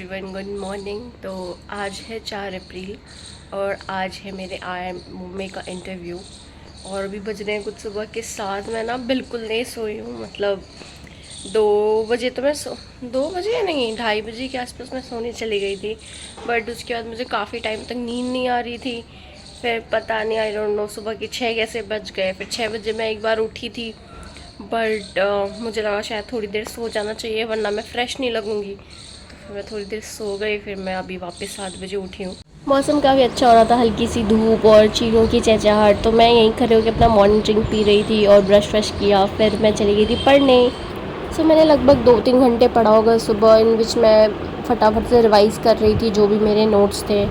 Everyone, good morning. तो आज है 4 अप्रैल और आज है मेरे IIM का इंटरव्यू। और अभी बज रहे हैं कुछ सुबह के 7। मैं ना बिल्कुल नहीं सोई हूँ, मतलब 2 बजे तो मैं 2 बजे या नहीं 2:30 बजे के आसपास मैं सोने चली गई थी। बट उसके बाद मुझे काफ़ी टाइम तक नींद नहीं आ रही थी। फिर पता नहीं, आई डोंट नो सुबह के 6 कैसे बज गए। फिर 6 बजे मैं एक बार उठी थी, बट मुझे लगा शायद थोड़ी देर सो जाना चाहिए वरना मैं फ़्रेश नहीं लगूँगी। तो फिर मैं थोड़ी देर सो गई। फिर मैं अभी वापस 7 बजे उठी हूँ। मौसम काफ़ी अच्छा हो रहा था, हल्की सी धूप और चीड़ों की चहचहाहट। तो मैं यहीं खड़े होकर अपना मॉर्निंग ड्रिंक पी रही थी और ब्रश व्रश किया। फिर मैं चली गई थी पढ़ने। सो मैंने लगभग 2-3 घंटे पढ़ा होगा सुबह, इन विच मैं फटाफट से रिवाइज़ कर रही थी जो भी मेरे नोट्स थे।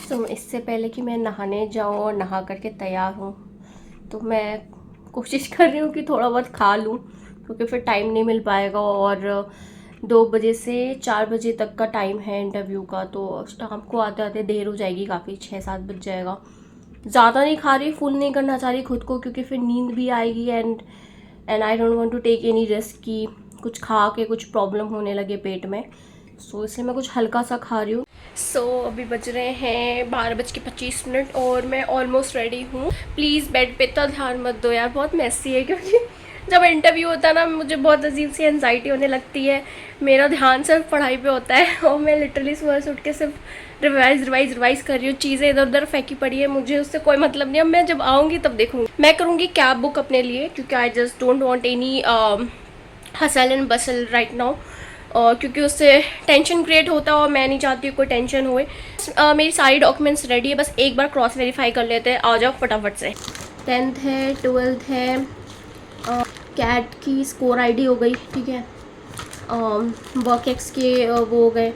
तो इससे पहले कि मैं नहाने जाऊँ और नहा करके तैयार हूँ, तो मैं कोशिश कर रही हूँ कि थोड़ा बहुत खा लूँ, क्योंकि फिर टाइम नहीं मिल पाएगा। और 2 बजे से 4 बजे तक का टाइम है इंटरव्यू का, तो शाम को आते आते देर हो जाएगी काफ़ी, 6-7 बज जाएगा। ज़्यादा नहीं खा रही, फुल नहीं करना चाह रही खुद को, क्योंकि फिर नींद भी आएगी। And I don't want to take any risk कि कुछ खा के कुछ प्रॉब्लम होने लगे पेट में। सो इसलिए मैं कुछ हल्का सा खा रही हूँ। सो अभी बज रहे हैं 12:25 और मैं ऑलमोस्ट रेडी हूँ। प्लीज़ बेड पे इतना ध्यान मत दो यार, बहुत मैसी है। क्योंकि जब इंटरव्यू होता है ना, मुझे बहुत अजीब सी एनजाइटी होने लगती है। मेरा ध्यान सिर्फ पढ़ाई पे होता है और मैं लिटरली सुबह से उठ के सिर्फ रिवाइज कर रही हूँ। चीज़ें इधर उधर फेंकी पड़ी है, मुझे उससे कोई मतलब नहीं। अब मैं जब आऊँगी तब देखूँगी। मैं करूँगी कैब बुक अपने लिए, क्योंकि I just don't want any hustle and Bansal right now. क्योंकि उससे टेंशन क्रिएट होता है और मैं नहीं चाहती कोई टेंशन होए। मेरी सारी डॉक्यूमेंट्स रेडी है, बस एक बार क्रॉस वेरीफाई कर लेते हैं। आ जाओ फटाफट से। 10th है, 12th है, कैट की स्कोर आईडी हो गई, ठीक है। वर्क एक्स के वो हो गए,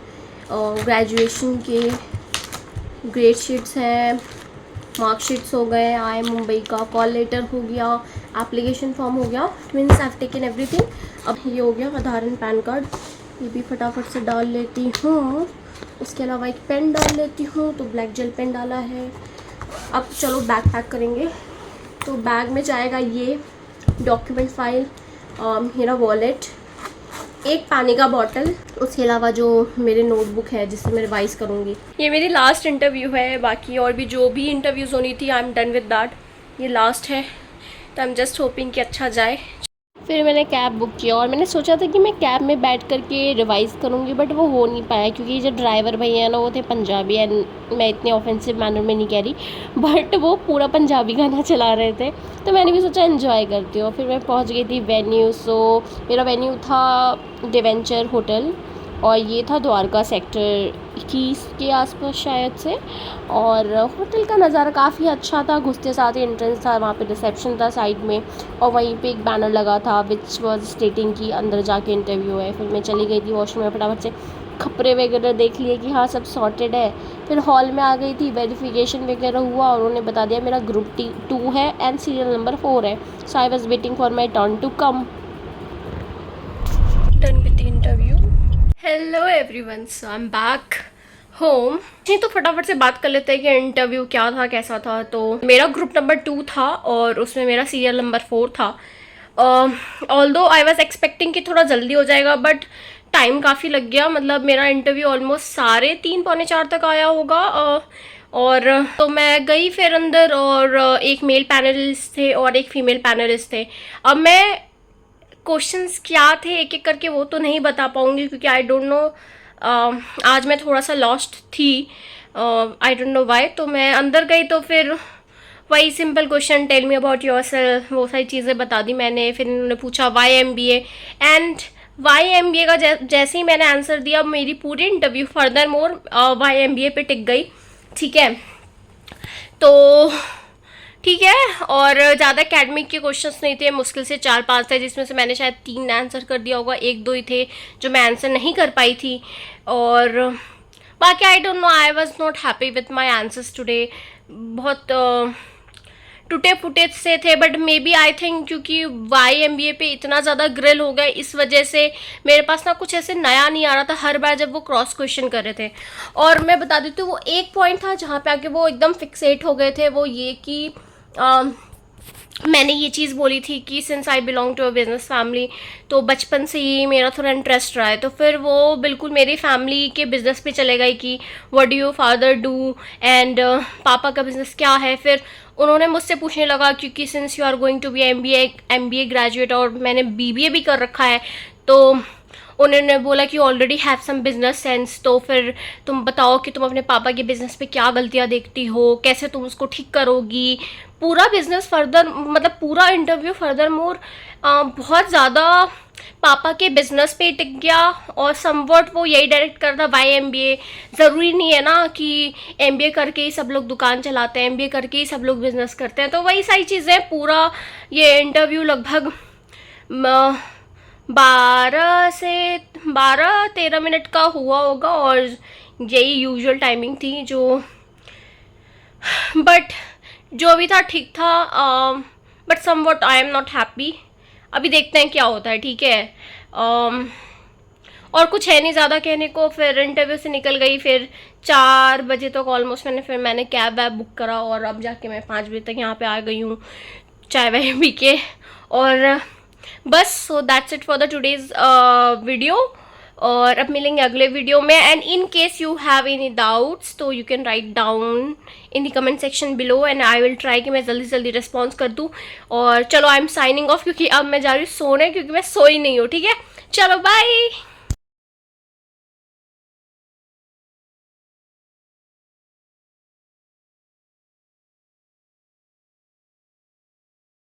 ग्रेजुएशन के ग्रेड शीट्स हैं, मार्कशीट्स हो गए, IIM मुंबई का कॉल लेटर हो गया, एप्लीकेशन फॉर्म हो गया, means I have taken everything. अब ये हो गया आधार एंड पैन कार्ड, ये भी फटाफट से डाल लेती हूँ। उसके अलावा एक पेन डाल लेती हूँ, तो ब्लैक जेल पेन डाला है। अब चलो बैग पैक करेंगे। तो बैग में जाएगा ये डॉक्यूमेंट फाइल, मेरा वॉलेट, एक पानी का बॉटल, उसके अलावा जो मेरे नोटबुक है जिससे मैं रिवाइज करूँगी। ये मेरी लास्ट इंटरव्यू है, बाकी और भी जो भी इंटरव्यूज़ होनी थी I am done with that. ये लास्ट है, तो आई एम जस्ट होपिंग कि अच्छा जाए। फिर मैंने कैब बुक किया और मैंने सोचा था कि मैं कैब में बैठ करके रिवाइज़ करूँगी, बट वो हो नहीं पाया, क्योंकि जो ड्राइवर भैया है ना, वो थे पंजाबी। एंड मैं इतने ऑफेंसिव मैनर में नहीं कह रही, बट वो पूरा पंजाबी गाना चला रहे थे, तो मैंने भी सोचा एंजॉय करती हूँ। फिर मैं पहुँच गई थी वेन्यू। सो मेरा वेन्यू था डिवेंचर होटल, और ये था द्वारका सेक्टर 21 के आसपास शायद से। और होटल का नज़ारा काफ़ी अच्छा था। घुसते साथ ही एंट्रेंस था, वहाँ पे रिसेप्शन था साइड में, और वहीं पे एक बैनर लगा था विच वाज स्टेटिंग कि अंदर जाके इंटरव्यू है। फिर मैं चली गई थी वॉशरूम में, फटाफट से कपड़े वगैरह देख लिए कि हाँ सब सॉर्टेड है। फिर हॉल में आ गई थी, वेरिफिकेशन वगैरह हुआ और उन्होंने बता दिया मेरा ग्रुप 2 है एंड सीरियल नंबर 4 है। So I was waiting for my turn to come. Done with the interview. Hello everyone, so I am back home. नहीं तो फटाफट से बात कर लेते हैं कि इंटरव्यू क्या था, कैसा था। तो मेरा ग्रुप नंबर 2 था और उसमें मेरा सीरियल नंबर 4 था। ऑल्दो आई वॉज एक्सपेक्टिंग कि थोड़ा जल्दी हो जाएगा, बट टाइम काफ़ी लग गया। मतलब मेरा इंटरव्यू ऑलमोस्ट 3:30 पौने 4 तक आया होगा। और तो मैं गई फिर अंदर, और एक मेल पैनलिस्ट थे और एक फीमेल पैनलिस्ट थे। अब मैं क्वेश्चंस क्या थे एक एक करके वो तो नहीं बता पाऊँगी, क्योंकि आई डोंट नो, आज मैं थोड़ा सा लॉस्ट थी, आई डोंट नो वाई। तो मैं अंदर गई तो फिर वही simple question, tell me about yourself, वो सारी चीज़ें बता दी मैंने। फिर उन्होंने पूछा why MBA, and why MBA का जैसे ही मैंने आंसर दिया, मेरी पूरी interview furthermore why MBA पे टिक गई, ठीक है। तो ठीक है, और ज़्यादा एकेडमिक के क्वेश्चंस नहीं थे, मुश्किल से 4-5 थे, जिसमें से मैंने शायद 3 आंसर कर दिया होगा, 1-2 ही थे जो मैं आंसर नहीं कर पाई थी। और बाकी I don't know, I was not happy with my answers today. बहुत टूटे फूटे से थे, but maybe I think क्योंकि वाई MBA पे इतना ज़्यादा ग्रिल हो गए, इस वजह से मेरे पास ना कुछ ऐसे नया नहीं आ रहा था हर बार जब वो क्रॉस क्वेश्चन कर रहे थे। और मैं बता देती हूँ, वो एक पॉइंट था जहाँ पे आके वो एकदम फिक्सेट हो गए थे, वो ये कि मैंने ये चीज़ बोली थी कि since I belong to a business family, तो बचपन से ही मेरा थोड़ा इंटरेस्ट रहा है। तो फिर वो बिल्कुल मेरी फैमिली के बिज़नेस पे चले गए कि what do your father do, and पापा का बिज़नेस क्या है। फिर उन्होंने मुझसे पूछने लगा, क्योंकि since you are going to be MBA graduate और मैंने बीबीए भी कर रखा है, तो उन्होंने बोला कि already have some business sense, तो फिर तुम बताओ कि तुम अपने पापा के बिज़नेस पे क्या गलतियाँ देखती हो, कैसे तुम उसको ठीक करोगी। पूरा बिज़नेस फर्दर, मतलब पूरा इंटरव्यू फर्दर मोर बहुत ज़्यादा पापा के बिज़नेस पे टिक गया। और समवट वो यही डायरेक्ट करता, वाई एमबीए, ज़रूरी नहीं है ना कि एमबीए करके ही सब लोग दुकान चलाते हैं, एमबीए करके ही सब लोग बिज़नेस करते हैं। तो वही सारी चीज़ें, पूरा ये इंटरव्यू लगभग 12 से 13 मिनट का हुआ होगा, और यही यूजुअल टाइमिंग थी जो, बट जो भी था ठीक था। But somewhat I am not happy. अभी देखते हैं क्या होता है, ठीक है। और कुछ है नहीं ज़्यादा कहने को। फिर इंटरव्यू से निकल गई, फिर 4 बजे तक ऑलमोस्ट मैंने कैब वैब बुक करा, और अब जाके मैं 5 बजे तक यहाँ पे आ गई हूँ चाय वाय पी के। और बस, so that's it for the today's video. और अब मिलेंगे अगले वीडियो में। And in case you have any doubts, तो you can write down in the comment section below, and I will try कि मैं जल्दी से जल्दी रिस्पॉन्स कर दूँ। और चलो, आई एम साइनिंग ऑफ, क्योंकि अब मैं जा रही हूँ सोने, क्योंकि मैं सोई नहीं हूँ, ठीक है। चलो बाय।